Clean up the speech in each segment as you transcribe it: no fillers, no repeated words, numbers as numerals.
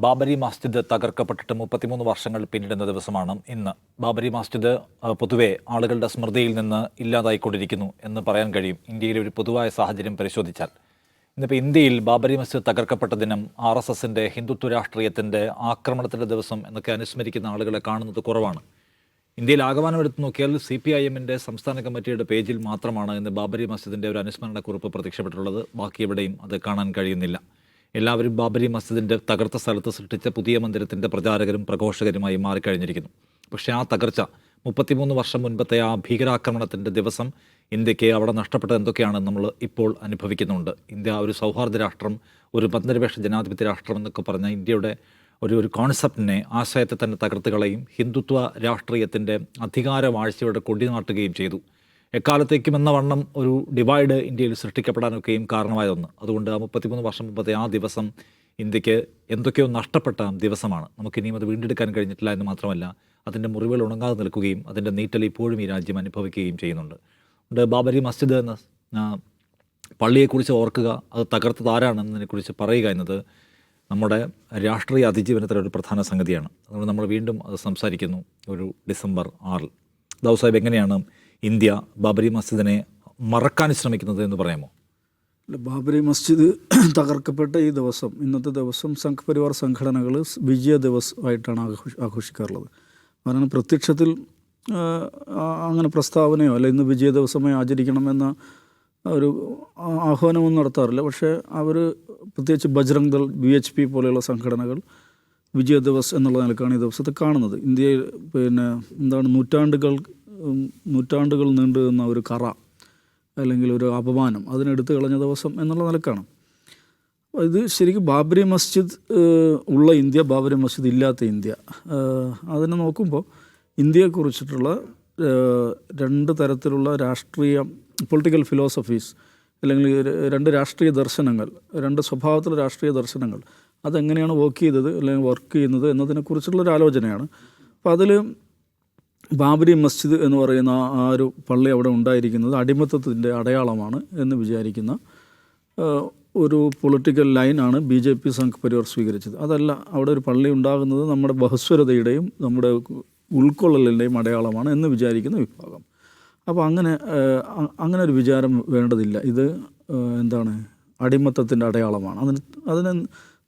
ബാബരി മസ്ജിദ് തകർക്കപ്പെട്ടിട്ട് 33 വർഷങ്ങൾ പിന്നിടുന്ന ദിവസമാണ് ഇന്ന്. ബാബരി മസ്ജിദ് പൊതുവെ ആളുകളുടെ സ്മൃതിയിൽ നിന്ന് ഇല്ലാതായിക്കൊണ്ടിരിക്കുന്നു എന്ന് പറയാൻ കഴിയും ഇന്ത്യയിലെ ഒരു പൊതുവായ സാഹചര്യം പരിശോധിച്ചാൽ. ഇന്നിപ്പോൾ ഇന്ത്യയിൽ ബാബരി മസ്ജിദ് തകർക്കപ്പെട്ട ദിനം RSSൻ്റെ ഹിന്ദുത്വ രാഷ്ട്രീയത്തിൻ്റെ ആക്രമണത്തിൻ്റെ ദിവസം എന്നൊക്കെ അനുസ്മരിക്കുന്ന ആളുകളെ കാണുന്നത് കുറവാണ്. ഇന്ത്യയിൽ ആകമാനം എടുത്തു നോക്കിയാൽ CPIMൻ്റെ സംസ്ഥാന കമ്മിറ്റിയുടെ പേജിൽ മാത്രമാണ് ഇന്ന് ബാബരി മസ്ജിദിൻ്റെ ഒരു അനുസ്മരണക്കുറിപ്പ് പ്രത്യക്ഷപ്പെട്ടിട്ടുള്ളത്. ബാക്കി എവിടെയും അത് കാണാൻ കഴിയുന്നില്ല. എല്ലാവരും ബാബരി മസ്ജിദിൻ്റെ തകർത്ത സ്ഥലത്ത് സൃഷ്ടിച്ച പുതിയ മന്ദിരത്തിൻ്റെ പ്രചാരകരും പ്രഘോഷകരുമായി മാറിക്കഴിഞ്ഞിരിക്കുന്നു. പക്ഷേ ആ തകർച്ച 33 വർഷം മുൻപത്തെ ആ ഭീകരാക്രമണത്തിൻ്റെ ദിവസം ഇന്ത്യക്ക് അവിടെ നഷ്ടപ്പെട്ടത് എന്തൊക്കെയാണ് നമ്മൾ ഇപ്പോൾ അനുഭവിക്കുന്നുണ്ട്. ഇന്ത്യ ഒരു സൗഹാർദ്ദ രാഷ്ട്രം, ഒരു മതനിരപേക്ഷ ജനാധിപത്യ രാഷ്ട്രം എന്നൊക്കെ പറഞ്ഞ ഇന്ത്യയുടെ ഒരു കോൺസെപ്റ്റിനെ, ആശയത്തെ തന്നെ തകർത്ത് കളയും, ഹിന്ദുത്വ രാഷ്ട്രീയത്തിൻ്റെ അധികാര വാഴ്ചയുടെ കൊടിനാട്ടുകയും ചെയ്തു. എക്കാലത്തേക്കും എന്ന വണ്ണം ഒരു ഡിവൈഡ് ഇന്ത്യയിൽ സൃഷ്ടിക്കപ്പെടാനൊക്കെയും കാരണമായ ഒന്ന്. അതുകൊണ്ട് 33 വർഷം മുമ്പത്തെ ആ ദിവസം ഇന്ത്യക്ക് എന്തൊക്കെയോ നഷ്ടപ്പെട്ട ദിവസമാണ്. നമുക്കിനിയും അത് വീണ്ടെടുക്കാൻ കഴിഞ്ഞിട്ടില്ല എന്ന് മാത്രമല്ല, അതിൻ്റെ മുറിവുകൾ ഉണങ്ങാതെ നിൽക്കുകയും അതിൻ്റെ നീറ്റൽ ഇപ്പോഴും ഈ രാജ്യം അനുഭവിക്കുകയും ചെയ്യുന്നുണ്ട്. ബാബരി മസ്ജിദ് എന്ന പള്ളിയെക്കുറിച്ച് ഓർക്കുക, അത് തകർത്തത് ആരാണെന്നതിനെക്കുറിച്ച് പറയുക എന്നത് നമ്മുടെ രാഷ്ട്രീയ അതിജീവനത്തിലെ ഒരു പ്രധാന സംഗതിയാണ്. അതുകൊണ്ട് നമ്മൾ വീണ്ടും അത് സംസാരിക്കുന്നു ഒരു ഡിസംബർ 6. ദാവൂദ് സാഹിബ്, എങ്ങനെയാണ് ഇന്ത്യ ബാബരി മസ്ജിദിനെ മറക്കാൻ ശ്രമിക്കുന്നത് എന്ന് പറയാമോ? ബാബരി മസ്ജിദ് തകർക്കപ്പെട്ട ഈ ദിവസം, ഇന്നത്തെ ദിവസം സംഘ് പരിവാർ സംഘടനകൾ വിജയ ദിവസ് ആയിട്ടാണ് ആഘോഷിക്കാറുള്ളത്. കാരണം പ്രത്യക്ഷത്തിൽ അങ്ങനെ പ്രസ്താവനയോ അല്ല ഇന്ന് വിജയ ദിവസമായി ആചരിക്കണമെന്ന ഒരു ആഹ്വാനമൊന്നും നടത്താറില്ല. പക്ഷേ അവർ പ്രത്യേകിച്ച് ബജ്രംഗ് ദൾ, VHP പോലെയുള്ള സംഘടനകൾ വിജയ ദിവസ് എന്നുള്ള നിലക്കാണ് ഈ ദിവസത്തെ കാണുന്നത്. ഇന്ത്യയിൽ നൂറ്റാണ്ടുകൾ നീണ്ടു നിന്ന ഒരു കറ അല്ലെങ്കിൽ ഒരു അപമാനം അതിനെടുത്ത് കളഞ്ഞ ദിവസം എന്നുള്ള നിലക്കാണ്. ഇത് ശരിക്കും ബാബരി മസ്ജിദ് ഉള്ള ഇന്ത്യ, ബാബരി മസ്ജിദ് ഇല്ലാത്ത ഇന്ത്യ, അതിനെ നോക്കുമ്പോൾ ഇന്ത്യയെക്കുറിച്ചിട്ടുള്ള രണ്ട് തരത്തിലുള്ള രാഷ്ട്രീയ പൊളിറ്റിക്കൽ ഫിലോസഫീസ് അല്ലെങ്കിൽ രണ്ട് രാഷ്ട്രീയ ദർശനങ്ങൾ, രണ്ട് സ്വഭാവത്തിലുള്ള രാഷ്ട്രീയ ദർശനങ്ങൾ അതെങ്ങനെയാണ് വർക്ക് ചെയ്യുന്നത് എന്നതിനെക്കുറിച്ചുള്ളൊരു ആലോചനയാണ്. അപ്പോൾ അതിൽ ബാബരി മസ്ജിദ് എന്ന് പറയുന്ന ആ ഒരു പള്ളി അവിടെ ഉണ്ടായിരിക്കുന്നത് അടിമത്തത്തിൻ്റെ അടയാളമാണ് എന്ന് വിചാരിക്കുന്ന ഒരു പൊളിറ്റിക്കൽ ലൈനാണ് BJP സംഘ് പരിവാർ സ്വീകരിച്ചത്. അതല്ല, അവിടെ ഒരു പള്ളി ഉണ്ടാകുന്നത് നമ്മുടെ ബഹുസ്വരതയുടെയും നമ്മുടെ ഉൾക്കൊള്ളലിൻ്റെയും അടയാളമാണ് എന്ന് വിചാരിക്കുന്ന വിഭാഗം. അപ്പോൾ അങ്ങനെ ഒരു വിചാരം വേണ്ടതില്ല. ഇത് അടിമത്തത്തിൻ്റെ അടയാളമാണ്, അതിനെ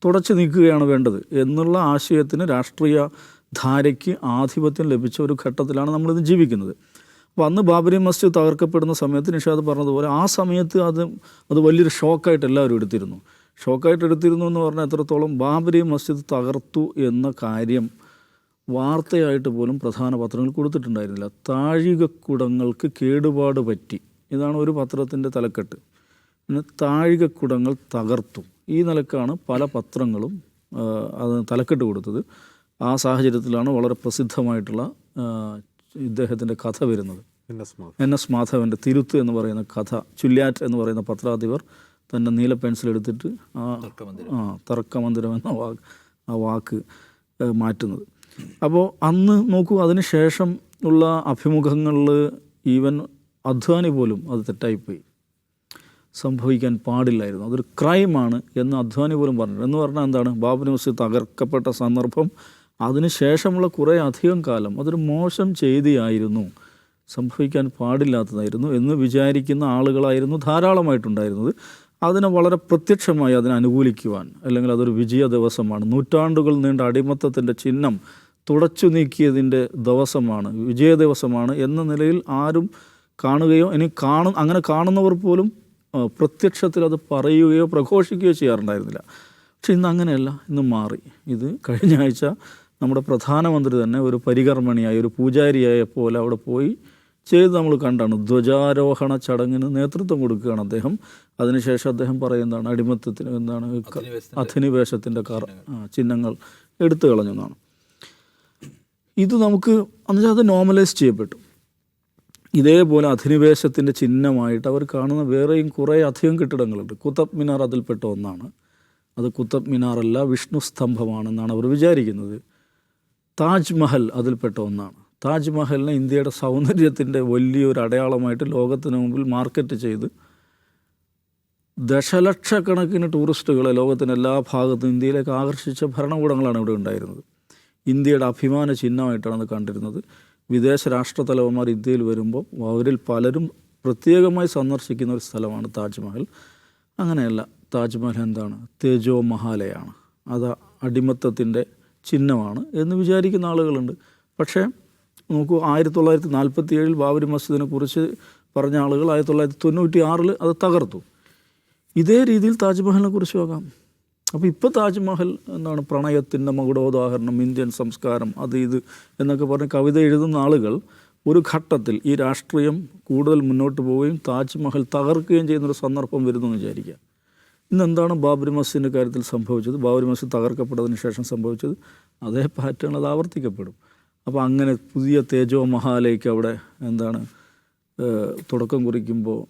തുടച്ചു നീക്കുകയാണ് വേണ്ടത് എന്നുള്ള ആശയത്തിന് രാഷ്ട്രീയ ധാരയ്ക്ക് ആധിപത്യം ലഭിച്ച ഒരു ഘട്ടത്തിലാണ് നമ്മളിത് ജീവിക്കുന്നത്. അപ്പോൾ അന്ന് ബാബരി മസ്ജിദ് തകർക്കപ്പെടുന്ന സമയത്ത് നിഷാദ് പറഞ്ഞതുപോലെ ആ സമയത്ത് അത് വലിയൊരു ഷോക്കായിട്ട് എല്ലാവരും എടുത്തിരുന്നു എന്ന് പറഞ്ഞാൽ എത്രത്തോളം ബാബരി മസ്ജിദ് തകർത്തു എന്ന കാര്യം വാർത്തയായിട്ട് പോലും പ്രധാന പത്രങ്ങൾ കൊടുത്തിട്ടുണ്ടായിരുന്നില്ല. താഴികക്കുടങ്ങൾക്ക് കേടുപാട് പറ്റി, ഇതാണ് ഒരു പത്രത്തിൻ്റെ തലക്കെട്ട്. പിന്നെ താഴികക്കുടങ്ങൾ തകർത്തു, ഈ നിലക്കാണ് പല പത്രങ്ങളും അത് തലക്കെട്ട് കൊടുത്തത്. ആ സാഹചര്യത്തിലാണ് വളരെ പ്രസിദ്ധമായിട്ടുള്ള ഇദ്ദേഹത്തിൻ്റെ കഥ വരുന്നത്. NS മാധവൻ്റെ തിരുത്ത് എന്ന് പറയുന്ന കഥ, ചുല്യാറ്റ് എന്ന് പറയുന്ന പത്രാധിപർ തൻ്റെ നീല പെൻസിൽ എടുത്തിട്ട് തർക്കമന്ദിരം എന്ന വാക്ക് മാറ്റുന്നത്. അപ്പോൾ അന്ന് നോക്കൂ, അതിന് ശേഷം ഉള്ള അഭിമുഖങ്ങളിൽ ഈവൻ അദ്വാനി പോലും അത് തെറ്റായിപ്പോയി, സംഭവിക്കാൻ പാടില്ലായിരുന്നു, അതൊരു ക്രൈമാണ് എന്ന് അദ്വാനി പോലും പറഞ്ഞു. എന്ന് പറഞ്ഞാൽ ബാബരി മസ്ജിദ് തകർക്കപ്പെട്ട സന്ദർഭം, അതിനുശേഷമുള്ള കുറേ അധികം കാലം അതൊരു മോശം ചെയ്തിയായിരുന്നു, സംഭവിക്കാൻ പാടില്ലാത്തതായിരുന്നു എന്ന് വിചാരിക്കുന്ന ആളുകളായിരുന്നു ധാരാളമായിട്ടുണ്ടായിരുന്നത്. അതിനെ വളരെ പ്രത്യക്ഷമായി അതിനെ അനുകൂലിക്കുവാൻ, അല്ലെങ്കിൽ അതൊരു വിജയ ദിവസമാണ്, നൂറ്റാണ്ടുകൾ നീണ്ട അടിമത്തത്തിൻ്റെ ചിഹ്നം തുടച്ചു നീക്കിയതിൻ്റെ ദിവസമാണ്, വിജയ ദിവസമാണ് എന്ന നിലയിൽ ആരും കാണുകയോ അങ്ങനെ കാണുന്നവർ പോലും പ്രത്യക്ഷത്തിൽ അത് പറയുകയോ പ്രഘോഷിക്കുകയോ ചെയ്യാറുണ്ടായിരുന്നില്ല. പക്ഷെ ഇന്ന് അങ്ങനെയല്ല, ഇന്ന് മാറി. ഇത് കഴിഞ്ഞ ആഴ്ച നമ്മുടെ പ്രധാനമന്ത്രി തന്നെ ഒരു പരികർമ്മിണിയായി, ഒരു പൂജാരിയായ പോലെ അവിടെ പോയി ചെയ്ത് നമ്മൾ കണ്ടാണ്. ധ്വജാരോഹണ ചടങ്ങിന് നേതൃത്വം കൊടുക്കുകയാണ് അദ്ദേഹം. അതിനുശേഷം അദ്ദേഹം പറയുന്നതാണ് അടിമത്തത്തിന് അധിനിവേശത്തിൻ്റെ ചിഹ്നങ്ങൾ എടുത്തു കളഞ്ഞെന്നാണ്. ഇത് നമുക്ക് എന്നുവെച്ചാൽ അത് നോർമലൈസ് ചെയ്യപ്പെട്ടു. ഇതേപോലെ അധിനിവേശത്തിൻ്റെ ചിഹ്നമായിട്ട് അവർ കാണുന്ന വേറെയും കുറേ അധികം കെട്ടിടങ്ങളുണ്ട്. കുത്തബ് മിനാർ അതിൽപ്പെട്ട ഒന്നാണ്. അത് കുത്തബ് മിനാറല്ല, വിഷ്ണു സ്തംഭമാണെന്നാണ് അവർ വിചാരിക്കുന്നത്. താജ്മഹൽ അതിൽപ്പെട്ട ഒന്നാണ്. താജ്മഹലിനെ ഇന്ത്യയുടെ സൗന്ദര്യത്തിൻ്റെ വലിയൊരു അടയാളമായിട്ട് ലോകത്തിന് മുമ്പിൽ മാർക്കറ്റ് ചെയ്ത് ദശലക്ഷക്കണക്കിന് ടൂറിസ്റ്റുകളെ ലോകത്തിൻ്റെ എല്ലാ ഭാഗത്തും ഇന്ത്യയിലേക്ക് ആകർഷിച്ച ഭരണകൂടങ്ങളാണ് ഇവിടെ ഉണ്ടായിരുന്നത്. ഇന്ത്യയുടെ അഭിമാന ചിഹ്നമായിട്ടാണ് അത് കണ്ടിരുന്നത്. വിദേശ രാഷ്ട്രത്തലവന്മാർ ഇന്ത്യയിൽ വരുമ്പോൾ അവരിൽ പലരും പ്രത്യേകമായി സന്ദർശിക്കുന്ന ഒരു സ്ഥലമാണ് താജ്മഹൽ. അങ്ങനെയല്ല, താജ്മഹൽ എന്താണ്? തേജോ മഹാലയാണ്, അത് അടിമത്തത്തിൻ്റെ ചിഹ്നമാണ് എന്ന് വിചാരിക്കുന്ന ആളുകളുണ്ട്. പക്ഷേ നോക്കൂ, 1947 ബാബരി മസ്ജിദിനെ കുറിച്ച് പറഞ്ഞ ആളുകൾ 1996 അത് തകർത്തു. ഇതേ രീതിയിൽ താജ്മഹലിനെ കുറിച്ച് നോക്കാം. അപ്പോൾ ഇപ്പോൾ താജ്മഹൽ എന്താണ്? പ്രണയത്തിൻ്റെ മകുടോദാഹരണം, ഇന്ത്യൻ സംസ്കാരം, അത് ഇത് എന്നൊക്കെ പറഞ്ഞ് കവിത എഴുതുന്ന ആളുകൾ ഒരു ഘട്ടത്തിൽ ഈ രാഷ്ട്രീയം കൂടുതൽ മുന്നോട്ട് പോവുകയും താജ്മഹൽ തകർക്കുകയും ചെയ്യുന്നൊരു സന്ദർഭം വരുന്നെന്ന് വിചാരിക്കുക. ഇന്നെന്താണ് ബാബരി മസ്ജിദിൻ്റെ കാര്യത്തിൽ സംഭവിച്ചത്? ബാബരി മസ്ജിദ് തകർക്കപ്പെട്ടതിന് ശേഷം സംഭവിച്ചത് അതേ പാറ്റേൺ അത് ആവർത്തിക്കപ്പെടും. അപ്പോൾ അങ്ങനെ പുതിയ തേജോ മഹാലയ്ക്ക് അവിടെ എന്താണ് തുടക്കം കുറിക്കുമ്പോൾ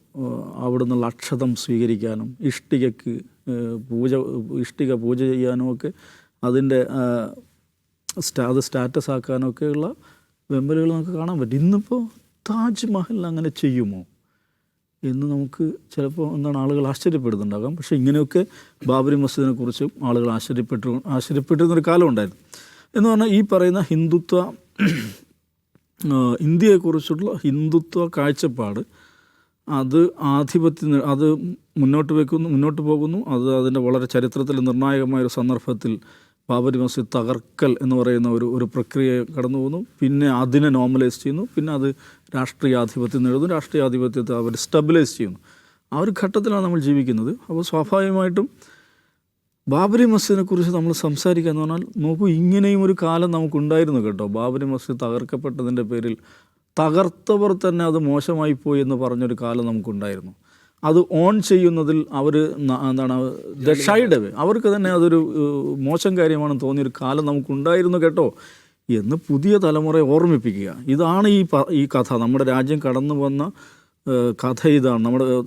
അവിടെ നിന്നുള്ള അക്ഷതം സ്വീകരിക്കാനും ഇഷ്ടിക പൂജ ചെയ്യാനും ഒക്കെ അതിൻ്റെ അത് സ്റ്റാറ്റസ് ആക്കാനും ഒക്കെയുള്ള വെമ്പലുകൾ നമുക്ക് കാണാൻ പറ്റും. ഇന്നിപ്പോൾ താജ്മഹൽ അങ്ങനെ ചെയ്യുമോ എന്ന് നമുക്ക് ചിലപ്പോൾ എന്താണ് ആളുകൾ ആശ്ചര്യപ്പെടുന്നുണ്ടാകാം. പക്ഷേ ഇങ്ങനെയൊക്കെ ബാബരി മസ്ജിദിനെ കുറിച്ച് ആളുകൾ ആശ്ചര്യപ്പെട്ടിരുന്നൊരു കാലം ഉണ്ടായിരുന്നു. എന്ന് പറഞ്ഞാൽ ഈ പറയുന്ന ഇന്ത്യയെക്കുറിച്ചുള്ള ഹിന്ദുത്വ കാഴ്ചപ്പാട് അത് അത് മുന്നോട്ട് പോകുന്നു. അത് അതിൻ്റെ വളരെ ചരിത്രത്തിൽ നിർണായകമായൊരു സന്ദർഭത്തിൽ ബാബരി മസ്ജിദ് തകർക്കൽ എന്ന് പറയുന്ന ഒരു പ്രക്രിയ കടന്നു പോകുന്നു. പിന്നെ അതിനെ നോർമലൈസ് ചെയ്യുന്നു. പിന്നെ അത് രാഷ്ട്രീയാധിപത്യം നേടുന്നു. രാഷ്ട്രീയാധിപത്യത്തെ അവർ സ്റ്റെബിലൈസ് ചെയ്യുന്നു. ആ ഒരു ഘട്ടത്തിലാണ് നമ്മൾ ജീവിക്കുന്നത്. അപ്പോൾ സ്വാഭാവികമായിട്ടും ബാബരി മസ്ജിദിനെ കുറിച്ച് നമ്മൾ സംസാരിക്കുക എന്ന് പറഞ്ഞാൽ നോക്കൂ, ഇങ്ങനെയും ഒരു കാലം നമുക്കുണ്ടായിരുന്നു കേട്ടോ. ബാബരി മസ്ജിദ് തകർക്കപ്പെട്ടതിൻ്റെ പേരിൽ തകർത്തവർ തന്നെ അത് മോശമായി പോയി എന്ന് പറഞ്ഞൊരു കാലം നമുക്കുണ്ടായിരുന്നു. അത് ഓൺ ചെയ്യുന്നതിൽ അവർ എന്താണ് ഷൈഡ് അവേ, അവർക്ക് തന്നെ അതൊരു മോശം കാര്യമാണെന്ന് തോന്നിയൊരു കാലം നമുക്കുണ്ടായിരുന്നു കേട്ടോ എന്ന് പുതിയ തലമുറയെ ഓർമ്മിപ്പിക്കുക. ഇതാണ് ഈ കഥ. നമ്മുടെ രാജ്യം കടന്നു വന്ന കഥ ഇതാണ്.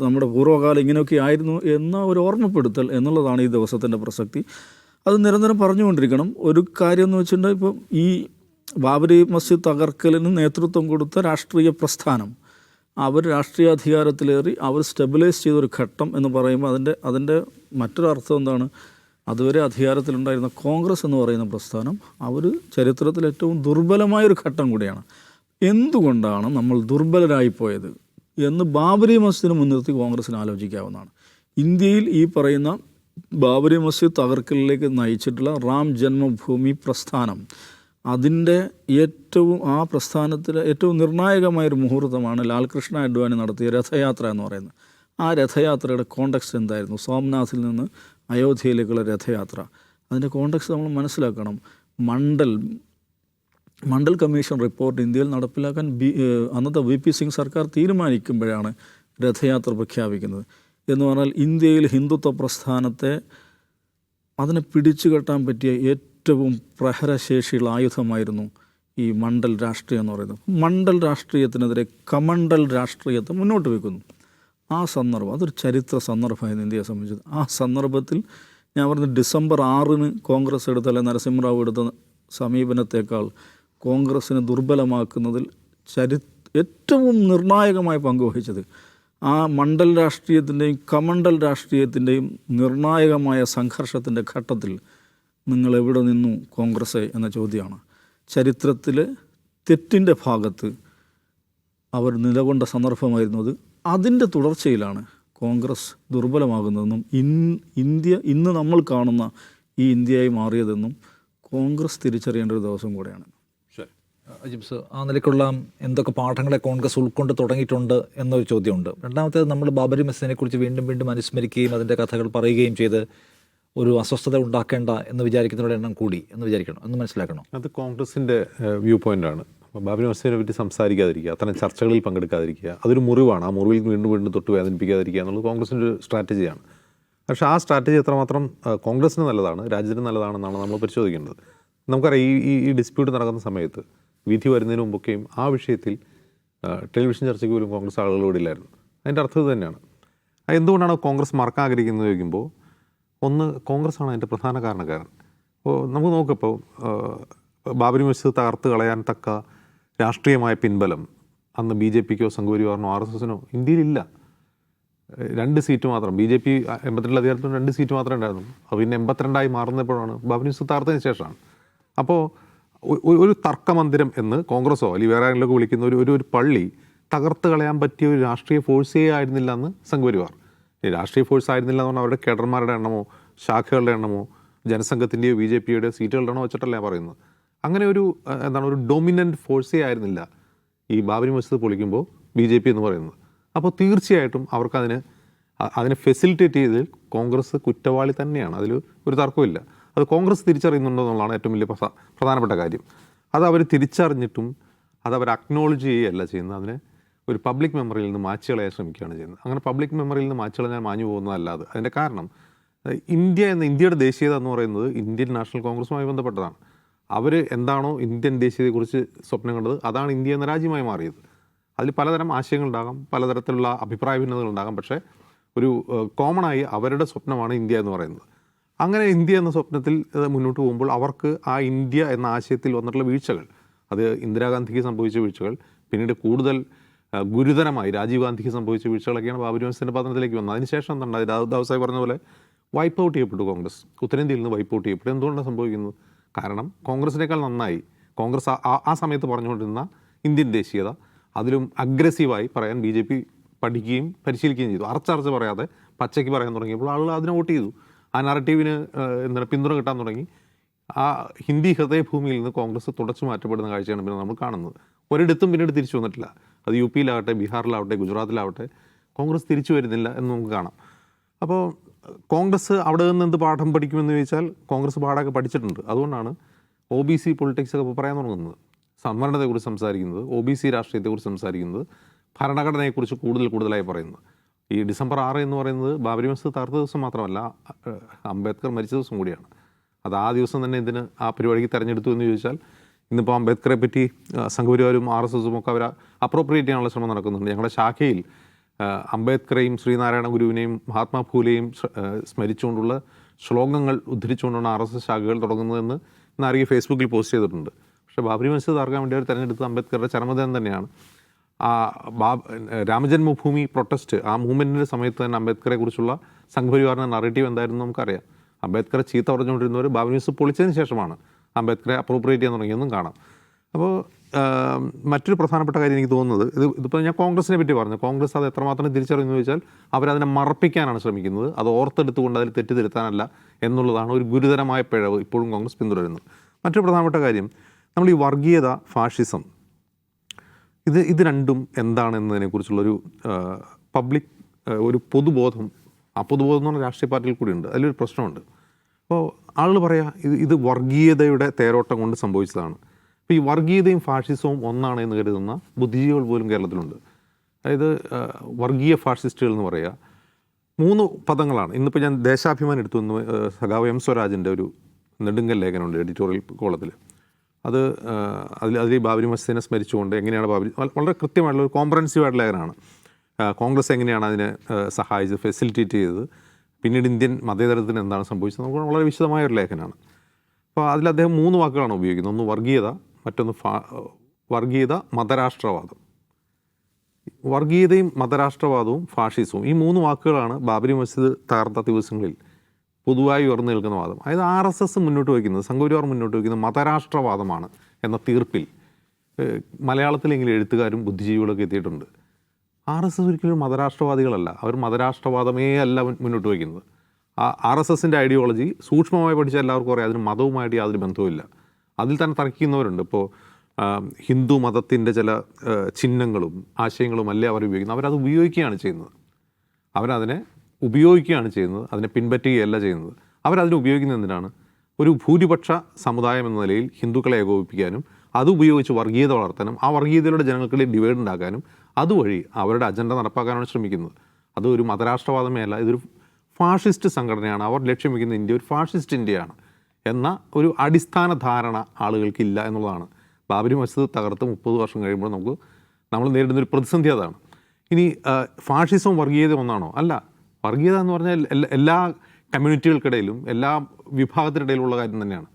നമ്മുടെ പൂർവ്വകാലം ഇങ്ങനെയൊക്കെ ആയിരുന്നു എന്ന ഒരു ഓർമ്മപ്പെടുത്തൽ എന്നുള്ളതാണ് ഈ ദിവസത്തിൻ്റെ പ്രസക്തി. അത് നിരന്തരം പറഞ്ഞുകൊണ്ടിരിക്കണം. ഒരു കാര്യം എന്ന് വെച്ചിട്ടുണ്ടെങ്കിൽ ഇപ്പം ഈ ബാബരി മസ്ജിദ് തകർക്കലിന് നേതൃത്വം കൊടുത്ത രാഷ്ട്രീയ പ്രസ്ഥാനം അവർ രാഷ്ട്രീയാധികാരത്തിലേറി അവർ സ്റ്റെബിലൈസ് ചെയ്തൊരു ഘട്ടം എന്ന് പറയുമ്പോൾ അതിൻ്റെ മറ്റൊരർത്ഥം എന്താണ്? അതുവരെ അധികാരത്തിലുണ്ടായിരുന്ന കോൺഗ്രസ് എന്ന് പറയുന്ന പ്രസ്ഥാനം അവർ ചരിത്രത്തിൽ ഏറ്റവും ദുർബലമായൊരു ഘട്ടം കൂടിയാണ്. എന്തുകൊണ്ടാണ് നമ്മൾ ദുർബലരായിപ്പോയത് എന്ന് ബാബരി മസ്ജിദിനെ മുൻനിർത്തി കോൺഗ്രസ്സിന് ആലോചിക്കാവുന്നതാണ്. ഇന്ത്യയിൽ ഈ പറയുന്ന ബാബരി മസ്ജിദ് തകർക്കലിലേക്ക് നയിച്ചിട്ടുള്ള റാം ജന്മഭൂമി പ്രസ്ഥാനം, അതിൻ്റെ ആ പ്രസ്ഥാനത്തിലെ ഏറ്റവും നിർണായകമായൊരു മുഹൂർത്തമാണ് ലാൽകൃഷ്ണ അഡ്വാനി നടത്തിയ രഥയാത്ര എന്ന് പറയുന്നത്. ആ രഥയാത്രയുടെ കോണ്ടെക്സ്റ്റ് എന്തായിരുന്നു? സോംനാഥിൽ നിന്ന് അയോധ്യയിലേക്കുള്ള രഥയാത്ര. അതിൻ്റെ കോണ്ടെക്സ്റ്റ് നമ്മൾ മനസ്സിലാക്കണം. മണ്ഡൽ കമ്മീഷൻ റിപ്പോർട്ട് ഇന്ത്യയിൽ നടപ്പിലാക്കാൻ അന്നത്തെ VP സിംഗ് സർക്കാർ തീരുമാനിക്കുമ്പോഴാണ് രഥയാത്ര പ്രഖ്യാപിക്കുന്നത്. എന്ന് പറഞ്ഞാൽ ഇന്ത്യയിൽ ഹിന്ദുത്വ പ്രസ്ഥാനത്തെ അതിനെ പിടിച്ചു കെട്ടാൻ പറ്റിയ ഏറ്റവും പ്രഹരശേഷിയുള്ള ആയുധമായിരുന്നു ഈ മണ്ഡൽ രാഷ്ട്രീയം എന്ന് പറയുന്നത്. മണ്ഡൽ രാഷ്ട്രീയത്തിനെതിരെ കമണ്ഡൽ രാഷ്ട്രീയത്തെ മുന്നോട്ട് വയ്ക്കുന്നു. ആ സന്ദർഭം അതൊരു ചരിത്ര സന്ദർഭമായിരുന്നു ഇന്ത്യയെ സംബന്ധിച്ചത്. ആ സന്ദർഭത്തിൽ ഞാൻ പറഞ്ഞ ഡിസംബർ 6 കോൺഗ്രസ് എടുത്ത അല്ലെങ്കിൽ നരസിംഹറാവു എടുത്ത സമീപനത്തേക്കാൾ കോൺഗ്രസ്സിനെ ദുർബലമാക്കുന്നതിൽ ഏറ്റവും നിർണായകമായ പങ്കുവഹിച്ചത് ആ മണ്ഡൽ രാഷ്ട്രീയത്തിൻ്റെയും കമണ്ഡൽ രാഷ്ട്രീയത്തിൻ്റെയും നിർണായകമായ സംഘർഷത്തിൻ്റെ ഘട്ടത്തിൽ നിങ്ങൾ എവിടെ നിന്നു കോൺഗ്രസ് എന്ന ചോദ്യമാണ്. ചരിത്രത്തിലെ തെറ്റിൻ്റെ ഭാഗത്ത് അവർ നിലകൊണ്ട സന്ദർഭമായിരുന്നു അത്. അതിൻ്റെ തുടർച്ചയിലാണ് കോൺഗ്രസ് ദുർബലമാകുന്നതെന്നും ഇന്ത്യ ഇന്ന് നമ്മൾ കാണുന്ന ഈ ഇന്ത്യയായി മാറിയതെന്നും കോൺഗ്രസ് തിരിച്ചറിയേണ്ട ഒരു ദിവസം കൂടെയാണ്. ശരി അജിബ്സ്, ആ നിലയ്ക്കുള്ള എന്തൊക്കെ പാഠങ്ങളെ കോൺഗ്രസ് ഉൾക്കൊണ്ട് തുടങ്ങിയിട്ടുണ്ട് എന്നൊരു ചോദ്യമുണ്ട്. രണ്ടാമത്തേത്, നമ്മൾ ബാബരി മസ്ജിദിനെ കുറിച്ച് വീണ്ടും വീണ്ടും അനുസ്മരിക്കുകയും അതിൻ്റെ കഥകൾ പറയുകയും ചെയ്ത് ഒരു അസ്വസ്ഥത ഉണ്ടാക്കേണ്ട എന്ന് വിചാരിക്കുന്നവരുടെ എണ്ണം കൂടി എന്ന് വിചാരിക്കണം, എന്ന് മനസ്സിലാക്കണം. അത് കോൺഗ്രസിൻ്റെ വ്യൂ പോയിൻ്റാണ്. ബാബരി മസ്ജിദിനെ പറ്റി സംസാരിക്കാതിരിക്കുക, അത്തരം ചർച്ചകളിൽ പങ്കെടുക്കാതിരിക്കുക, അതൊരു മുറിവാണ്. ആ മുറിവിൽ വീണ്ടും വീണ്ടും തൊട്ട് വേദനിപ്പിക്കാതിരിക്കുക എന്നുള്ളത് കോൺഗ്രസിൻ്റെ ഒരു സ്ട്രാറ്റജിയാണ്. പക്ഷേ ആ സ്ട്രാറ്റജി എത്രമാത്രം കോൺഗ്രസിന് നല്ലതാണ്, രാജ്യത്തിന് നല്ലതാണെന്നാണ് നമ്മൾ പരിശോധിക്കേണ്ടത്. നമുക്കറിയാം ഈ ഡിസ്പ്യൂട്ട് നടക്കുന്ന സമയത്ത്, വിധി വരുന്നതിന് മുമ്പൊക്കെയും ആ വിഷയത്തിൽ ടെലിവിഷൻ ചർച്ചയ്ക്ക് പോലും കോൺഗ്രസ് ആളുകളോടില്ലായിരുന്നു. അതിൻ്റെ അർത്ഥം ഇത് തന്നെയാണ്. എന്തുകൊണ്ടാണ് കോൺഗ്രസ് മറക്കാൻ ആഗ്രഹിക്കുന്നത് ചോദിക്കുമ്പോൾ, ഒന്ന്, കോൺഗ്രസ്സാണ് അതിൻ്റെ പ്രധാന കാരണക്കാരൻ. അപ്പോൾ നമുക്ക് നോക്കിപ്പോൾ ബാബരി മസ്ജിദ് തകർത്ത് കളയാൻ തക്ക രാഷ്ട്രീയമായ പിൻബലം അന്ന് BJPക്കോ സംഘപരിവാറിനോ RSSനോ ഇന്ത്യയിലില്ല. 2 സീറ്റ് മാത്രം BJP 82 അധികാരത്തിൽ 2 സീറ്റ് മാത്രമേ ഉണ്ടായിരുന്നു. അപ്പോൾ പിന്നെ 82 മാറുന്നപ്പോഴാണ് ബാബരി മസ്ജിദ് തകർത്തതിന് ശേഷമാണ്. അപ്പോൾ ഒരു തർക്കമന്ദിരം എന്ന് കോൺഗ്രസോ അല്ലെങ്കിൽ വേറെ ആരെങ്കിലുമൊക്കെ വിളിക്കുന്ന ഒരു പള്ളി തകർത്ത് കളയാൻ പറ്റിയ ഒരു രാഷ്ട്രീയ ഫോഴ്സേ ആയിരുന്നില്ല എന്ന് സംഘപരിവാർ. രാഷ്ട്രീയ ഫോഴ്സ് ആയിരുന്നില്ല എന്ന് പറഞ്ഞാൽ അവരുടെ കേഡർമാരുടെ എണ്ണമോ ശാഖകളുടെ എണ്ണമോ ജനസംഘത്തിൻ്റെയോ BJPയുടെ സീറ്റുകളുടെ എണ്ണമോ വെച്ചിട്ടല്ല പറയുന്നത്. അങ്ങനെ ഒരു ഒരു ഡൊമിനൻ്റ് ഫോഴ്സേ ആയിരുന്നില്ല ഈ ബാബരി മസ്ജിദ് പൊളിക്കുമ്പോൾ BJP എന്ന് പറയുന്നത്. അപ്പോൾ തീർച്ചയായിട്ടും അതിനെ ഫെസിലിറ്റേറ്റ് ചെയ്തതിൽ കോൺഗ്രസ് കുറ്റവാളി തന്നെയാണ്. അതിൽ ഒരു തർക്കമില്ല. അത് കോൺഗ്രസ് തിരിച്ചറിയുന്നുണ്ടോ എന്നുള്ളതാണ് ഏറ്റവും വലിയ പ്രധാനപ്പെട്ട കാര്യം. അത് അവർ തിരിച്ചറിഞ്ഞിട്ടും അതവർ അക്നോളജ് ചെയ്യുകയല്ല ചെയ്യുന്നത്. അതിനെ ഒരു പബ്ലിക് മെമ്മറിയിൽ നിന്ന് മായ്ച്ചു കളയാൻ ശ്രമിക്കുകയാണ് ചെയ്യുന്നത്. അങ്ങനെ പബ്ലിക് മെമ്മറിയിൽ നിന്ന് മായ്ച്ചു കളയാൻ മാഞ്ഞു പോകുന്നതല്ലാതെ അതിൻ്റെ കാരണം ഇന്ത്യയുടെ ദേശീയത എന്ന് പറയുന്നത് ഇന്ത്യൻ നാഷണൽ കോൺഗ്രസുമായി ബന്ധപ്പെട്ടതാണ്. അവർ എന്താണോ ഇന്ത്യൻ ദേശീയതയെക്കുറിച്ച് സ്വപ്നം കണ്ടത് അതാണ് ഇന്ത്യ എന്ന രാജ്യമായി മാറിയത്. അതിൽ പലതരം ആശയങ്ങളുണ്ടാകാം, പലതരത്തിലുള്ള അഭിപ്രായ ഭിന്നതകളുണ്ടാകാം. പക്ഷേ ഒരു കോമണായി അവരുടെ സ്വപ്നമാണ് ഇന്ത്യ എന്ന് പറയുന്നത്. അങ്ങനെ ഇന്ത്യ എന്ന സ്വപ്നത്തിൽ മുന്നോട്ട് പോകുമ്പോൾ അവർക്ക് ആ ഇന്ത്യ എന്ന ആശയത്തിൽ വന്നിട്ടുള്ള വീഴ്ചകൾ, അത് ഇന്ദിരാഗാന്ധിക്ക് സംഭവിച്ച വീഴ്ചകൾ, പിന്നീട് കൂടുതൽ ഗുരുതരമായി രാജീവ് ഗാന്ധിക്ക് സംഭവിച്ച വീഴ്ചകളൊക്കെയാണ് ബാബരി മസ്ജിദിൻ്റെ പതനത്തിലേക്ക് വന്നത്. അതിനുശേഷം എന്തുണ്ടായി? ദാവൂദ് പറഞ്ഞ പോലെ വൈപ്പ് ഔട്ട് ചെയ്യപ്പെട്ടു കോൺഗ്രസ്. ഉത്തരേന്ത്യയിൽ നിന്ന് വൈപ്പ് ഔട്ട് ചെയ്യപ്പെട്ടു. എന്തുകൊണ്ടാണ് സംഭവിക്കുന്നത്? കാരണം കോൺഗ്രസിനേക്കാൾ നന്നായി കോൺഗ്രസ് ആ സമയത്ത് പറഞ്ഞുകൊണ്ടിരുന്ന ഇന്ത്യൻ ദേശീയത അതിലും അഗ്രസീവായി പറയാൻ BJP പഠിക്കുകയും പരിശീലിക്കുകയും ചെയ്തു. അറച്ചറച്ച് പറയാതെ പച്ചയ്ക്ക് പറയാൻ തുടങ്ങിയപ്പോൾ ആളുകൾ അതിനെ വോട്ട് ചെയ്തു. ആ നറേറ്റീവിന് പിന്തുണ കിട്ടാൻ തുടങ്ങി. ആ ഹിന്ദി ഹൃദയഭൂമിയിൽ നിന്ന് കോൺഗ്രസ് തുടച്ചു മാറ്റപ്പെടുന്ന കാഴ്ചയാണ് പിന്നെ നമ്മൾ കാണുന്നത്. ഒരിടത്തും പിന്നീട് തിരിച്ചു വന്നിട്ടില്ല. അത് UP-യിലാവട്ടെ, ബീഹാറിലാവട്ടെ, ഗുജറാത്തിലാവട്ടെ കോൺഗ്രസ് തിരിച്ചു വരുന്നില്ല എന്ന് നമുക്ക് കാണാം. അപ്പോൾ കോൺഗ്രസ് അവിടെ നിന്ന് എന്ത് പാഠം പഠിക്കുമെന്ന് ചോദിച്ചാൽ കോൺഗ്രസ് പാഠമൊക്കെ പഠിച്ചിട്ടുണ്ട്. അതുകൊണ്ടാണ് OBC പൊളിറ്റിക്സ് ഒക്കെ പറയാൻ തുടങ്ങുന്നത്. സംവരണത്തെക്കുറിച്ച് സംസാരിക്കുന്നത്, OBC രാഷ്ട്രീയത്തെക്കുറിച്ച് സംസാരിക്കുന്നത്, ഭരണഘടനയെക്കുറിച്ച് കൂടുതലായി പറയുന്നത്. ഈ ഡിസംബർ 6 എന്ന് പറയുന്നത് ബാബരി മസ്ജിദ് തകർത്ത ദിവസം മാത്രമല്ല, അംബേദ്കർ മരിച്ച ദിവസം കൂടിയാണ്. അത് ആ ദിവസം തന്നെ ഇതിന് ആ പരിപാടിക്ക് തിരഞ്ഞെടുത്തു എന്ന് ചോദിച്ചാൽ ഇന്നിപ്പോൾ അംബേദ്കറെ പറ്റി സംഘപരിവാരും RSSും ഒക്കെ അവർ അപ്രോപ്രിയേറ്റ് ചെയ്യാനുള്ള ശ്രമം നടക്കുന്നുണ്ട്. ഞങ്ങളുടെ ശാഖയിൽ അംബേദ്കറെയും ശ്രീനാരായണ ഗുരുവിനെയും മഹാത്മാഫൂലെയും സ്മരിച്ചുകൊണ്ടുള്ള ശ്ലോകങ്ങൾ ഉദ്ധരിച്ചുകൊണ്ടാണ് RSS ശാഖകൾ തുടങ്ങുന്നതെന്ന് നാരിക ഫേസ്ബുക്കിൽ പോസ്റ്റ് ചെയ്തിട്ടുണ്ട്. പക്ഷേ ബാബരി മസ്ജിദ് തകർക്കാൻ വേണ്ടി അവർ തിരഞ്ഞെടുത്തത് അംബേദ്കറുടെ ചരമദിനം തന്നെയാണ്. രാമജന്മഭൂമി പ്രൊട്ടസ്റ്റ് ആ മൂവ്മെൻറ്റിൻ്റെ സമയത്ത് തന്നെ അംബേദ്കറെ കുറിച്ചുള്ള സംഘപരിവാറിൻ്റെ നറേറ്റീവ് എന്തായിരുന്നു നമുക്കറിയാം. അംബേദ്കറെ ചീത്ത പറഞ്ഞുകൊണ്ടിരുന്നവർ ബാബരി മസ്ജിദ് പൊളിച്ചതിന് ശേഷമാണ് അംബേദ്കറെ അപ്രോപ്രിയേറ്റ് ചെയ്യാൻ തുടങ്ങിയെന്നും കാണാം. അപ്പോൾ മറ്റൊരു പ്രധാനപ്പെട്ട കാര്യം എനിക്ക് തോന്നുന്നത്, ഇതിപ്പോൾ ഞാൻ കോൺഗ്രസിനെ പറ്റി പറഞ്ഞു. കോൺഗ്രസ് അത് എത്രമാത്രം തിരിച്ചറിയുന്നു ചോദിച്ചാൽ അവരതിനെ മറപ്പിക്കാനാണ് ശ്രമിക്കുന്നത്. അത് ഓർത്തെടുത്തുകൊണ്ട് അതിൽ തെറ്റിദ്ധരുത്താനല്ല എന്നുള്ളതാണ് ഒരു ഗുരുതരമായ പിഴവ് ഇപ്പോഴും കോൺഗ്രസ് പിന്തുടരുന്നത്. മറ്റൊരു പ്രധാനപ്പെട്ട കാര്യം, നമ്മൾ ഈ വർഗീയത, ഫാഷിസം, ഇത് രണ്ടും എന്താണെന്നതിനെക്കുറിച്ചുള്ളൊരു പബ്ലിക് ഒരു പൊതുബോധം, ആ പൊതുബോധം എന്ന് പറഞ്ഞാൽ രാഷ്ട്രീയ പാർട്ടിയിൽ കൂടിയുണ്ട്. അതിലൊരു പ്രശ്നമുണ്ട്. അപ്പോൾ ആളുകൾ പറയാം ഇത് വർഗീയതയുടെ തേരോട്ടം കൊണ്ട് സംഭവിച്ചതാണ്. അപ്പോൾ ഈ വർഗീയതയും ഫാഷിസവും ഒന്നാണ് എന്ന് കരുതുന്ന ബുദ്ധിജീവികൾ പോലും കേരളത്തിലുണ്ട്. അതായത് വർഗീയ ഫാഷിസ്റ്റുകൾ എന്ന് പറയുക 3 പദങ്ങളാണ്. ഇന്നിപ്പോൾ ഞാൻ ദേശാഭിമാനം എടുത്തു എന്ന് സഖാവ് M. സ്വരാജിൻ്റെ ഒരു നെടുങ്കൽ ലേഖനമുണ്ട് എഡിറ്റോറിയൽ കോളത്തിൽ. അതിൽ ബാബരി മസ്ജിദിനെ സ്മരിച്ചുകൊണ്ട് എങ്ങനെയാണ് വളരെ കൃത്യമായിട്ടുള്ള ഒരു കോംപ്രഹെൻസീവായിട്ടുള്ള ലേഖനമാണ്. കോൺഗ്രസ് എങ്ങനെയാണ് അതിനെ സഹായിച്ചത്, ഫെസിലിറ്റേറ്റ് ചെയ്തത്, പിന്നീട് ഇന്ത്യൻ മതേതരത്തിന് എന്താണ് സംഭവിച്ചത്, നമുക്ക് വളരെ വിശദമായ ഒരു ലേഖനമാണ്. അപ്പോൾ അതിൽ അദ്ദേഹം 3 വാക്കുകളാണ് ഉപയോഗിക്കുന്നത്. ഒന്ന് വർഗീയത, മറ്റൊന്ന് വർഗീയത, മതരാഷ്ട്രവാദം. വർഗീയതയും മതരാഷ്ട്രവാദവും ഫാഷിസവും, ഈ 3 വാക്കുകളാണ് ബാബരി മസ്ജിദ് തകർത്ത ദിവസങ്ങളിൽ പൊതുവായി ഉയർന്നു നിൽക്കുന്ന വാദം. അതായത് RSS മുന്നോട്ട് വയ്ക്കുന്നത്, സംഘപരിവാർ മുന്നോട്ട് വയ്ക്കുന്നത് മതരാഷ്ട്രവാദമാണ് എന്ന തീർപ്പിൽ മലയാളത്തിലെങ്കിലും എഴുത്തുകാരും ബുദ്ധിജീവികളൊക്കെ എത്തിയിട്ടുണ്ട്. RSS ഒരിക്കലും മതരാഷ്ട്രവാദികളല്ല. അവർ മതരാഷ്ട്രവാദമേ അല്ല മുന്നോട്ട് വയ്ക്കുന്നത്. RSSൻ്റെ ഐഡിയോളജി സൂക്ഷ്മമായി പഠിച്ച എല്ലാവർക്കും അറിയാം, അതിന് മതവുമായിട്ട് യാതൊരു ബന്ധവുമില്ല. അതിൽ തന്നെ തർക്കിക്കുന്നവരുണ്ട്. ഇപ്പോൾ ഹിന്ദു മതത്തിൻ്റെ ചില ചിഹ്നങ്ങളും ആശയങ്ങളും അല്ലേ അവർ ഉപയോഗിക്കുന്നത്. അവരത് ഉപയോഗിക്കുകയാണ് ചെയ്യുന്നത്. അവരതിനെ ഉപയോഗിക്കുകയാണ് ചെയ്യുന്നത്, അതിനെ പിൻപറ്റുകയല്ല ചെയ്യുന്നത്. അവരതിനെ ഉപയോഗിക്കുന്നത് എന്തിനാണ്? ഒരു ഭൂരിപക്ഷ സമുദായം എന്ന നിലയിൽ ഹിന്ദുക്കളെ ഏകോപിപ്പിക്കാനും അതുപയോഗിച്ച് വർഗീയത വളർത്താനും ആ വർഗീയതയുടെ ജനങ്ങൾക്കിടയിൽ ഡിവൈഡ് ഉണ്ടാക്കാനും അതുവഴി അവരുടെ അജണ്ട നടപ്പാക്കാനാണ് ശ്രമിക്കുന്നത്. അത് ഒരു മതരാഷ്ട്രവാദമേ അല്ല, ഇതൊരു ഫാഷിസ്റ്റ് സംഘടനയാണ്. അവർ ലക്ഷ്യം വയ്ക്കുന്ന ഇന്ത്യ ഒരു ഫാഷിസ്റ്റ് ഇന്ത്യയാണ് എന്ന ഒരു അടിസ്ഥാന ധാരണ ആളുകൾക്കില്ല എന്നുള്ളതാണ്. ബാബരി മസ്ജിദ് തകർത്ത് 30 വർഷം കഴിയുമ്പോൾ നമ്മൾ നേരിടുന്നൊരു പ്രതിസന്ധി അതാണ്. ഇനി ഫാഷിസവും വർഗീയതയും ഒന്നാണോ? അല്ല. വർഗീയത എന്ന് പറഞ്ഞാൽ എല്ലാ കമ്മ്യൂണിറ്റികൾക്കിടയിലും എല്ലാ വിഭാഗത്തിനിടയിലുള്ള കാര്യം തന്നെയാണ്.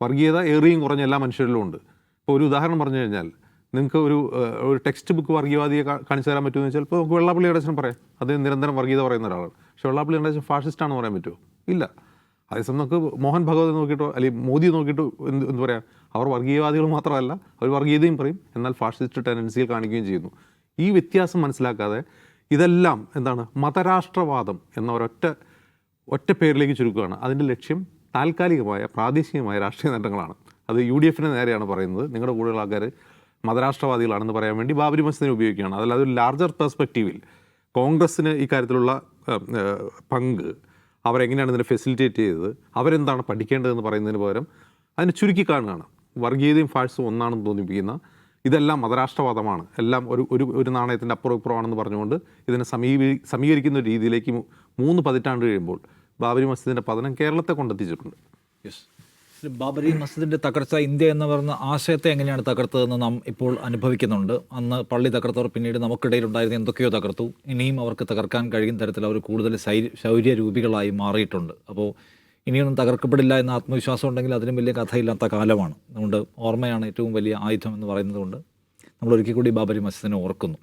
വർഗീയത ഏറിയും കുറഞ്ഞ എല്ലാ മനുഷ്യരിലും ഉണ്ട്. ഇപ്പോൾ ഒരു ഉദാഹരണം പറഞ്ഞു കഴിഞ്ഞാൽ നിങ്ങൾക്ക് ഒരു ടെക്സ്റ്റ് ബുക്ക് വർഗീയവാദിയെ കാണിച്ചു തരാൻ പറ്റുമെന്ന് വെച്ചാൽ ഇപ്പോൾ നമുക്ക് വെള്ളാപ്പള്ളി നടേശൻ പറയാം, അത് നിരന്തരം വർഗീയത പറയുന്ന ഒരാളാണ്. പക്ഷേ വെള്ളാപ്പള്ളി നടേശൻ ഫാഷിസ്റ്റാണെന്ന് പറയാൻ പറ്റുമോ? ഇല്ല. അതേസമയം നമുക്ക് മോഹൻ ഭഗവത് നോക്കിയിട്ടോ അല്ലെങ്കിൽ മോദി നോക്കിയിട്ടോ എന്ത് പറയാം, അവർ വർഗീയവാദികൾ മാത്രമല്ല, അവർ വർഗീയതയും പറയും, എന്നാൽ ഫാഷിസ്റ്റ് ടെൻഡൻസിയിൽ കാണിക്കുകയും ചെയ്യുന്നു. ഈ വ്യത്യാസം മനസ്സിലാക്കാതെ ഇതെല്ലാം എന്താണ് മതരാഷ്ട്രവാദം എന്ന ഒറ്റ പേരിലേക്ക് ചുരുക്കുകയാണ്. അതിൻ്റെ ലക്ഷ്യം താൽക്കാലികമായ പ്രാദേശികമായ രാഷ്ട്രീയ നേട്ടങ്ങളാണ്. അത് UDF നേരെയാണ് പറയുന്നത്. നിങ്ങളുടെ കൂടെയുള്ള ആൾക്കാർ മതരാഷ്ട്രവാദികളാണെന്ന് പറയാൻ വേണ്ടി ബാബരി മസ്ജിദിനെ ഉപയോഗിക്കുകയാണ്. അതല്ലാതെ ഒരു ലാർജർ പെർസ്പെക്റ്റീവിൽ കോൺഗ്രസ്സിന് ഈ കാര്യത്തിലുള്ള പങ്ക്, അവരെങ്ങനെയാണ് ഇതിനെ ഫെസിലിറ്റേറ്റ് ചെയ്തത്, അവരെന്താണ് പഠിക്കേണ്ടതെന്ന് പറയുന്നതിന് പകരം അതിനെ ചുരുക്കി കാണുകയാണ്. വർഗീയതയും ഫാഷിസവും ഒന്നാണെന്ന് തോന്നിപ്പിക്കുന്ന, ഇതെല്ലാം മതരാഷ്ട്രവാദമാണ്, എല്ലാം ഒരു നാണയത്തിൻ്റെ അപ്പുറം ഇപ്പുറമാണെന്ന് പറഞ്ഞുകൊണ്ട് ഇതിനെ സമീകരിക്കുന്ന ഒരു രീതിയിലേക്ക് 3 പതിറ്റാണ്ട് കഴിയുമ്പോൾ ബാബരി മസ്ജിദിൻ്റെ പതനം കേരളത്തെ കൊണ്ടെത്തിച്ചിട്ടുണ്ട്. ബാബരി മസ്ജിദിൻ്റെ തകർച്ച ഇന്ത്യ എന്ന് പറയുന്ന ആശയത്തെ എങ്ങനെയാണ് തകർത്തതെന്ന് നാം ഇപ്പോൾ അനുഭവിക്കുന്നുണ്ട്. അന്ന് പള്ളി തകർത്തവർ പിന്നീട് നമുക്കിടയിലുണ്ടായിരുന്ന എന്തൊക്കെയോ തകർത്തു. ഇനിയും അവർക്ക് തകർക്കാൻ കഴിയുന്ന തരത്തിൽ അവർ കൂടുതൽ ശൗര്യരൂപികളായി മാറിയിട്ടുണ്ട്. അപ്പോൾ ഇനിയൊന്നും തകർക്കപ്പെടില്ല എന്ന ആത്മവിശ്വാസം ഉണ്ടെങ്കിൽ അതിനും വലിയ കഥയില്ലാത്ത കാലമാണ്. അതുകൊണ്ട് ഓർമ്മയാണ് ഏറ്റവും വലിയ ആയുധം എന്ന് പറയുന്നത് കൊണ്ട് നമ്മൾ ഒരിക്കൽ കൂടി ബാബരി മസ്ജിദിനെ ഓർക്കുന്നു.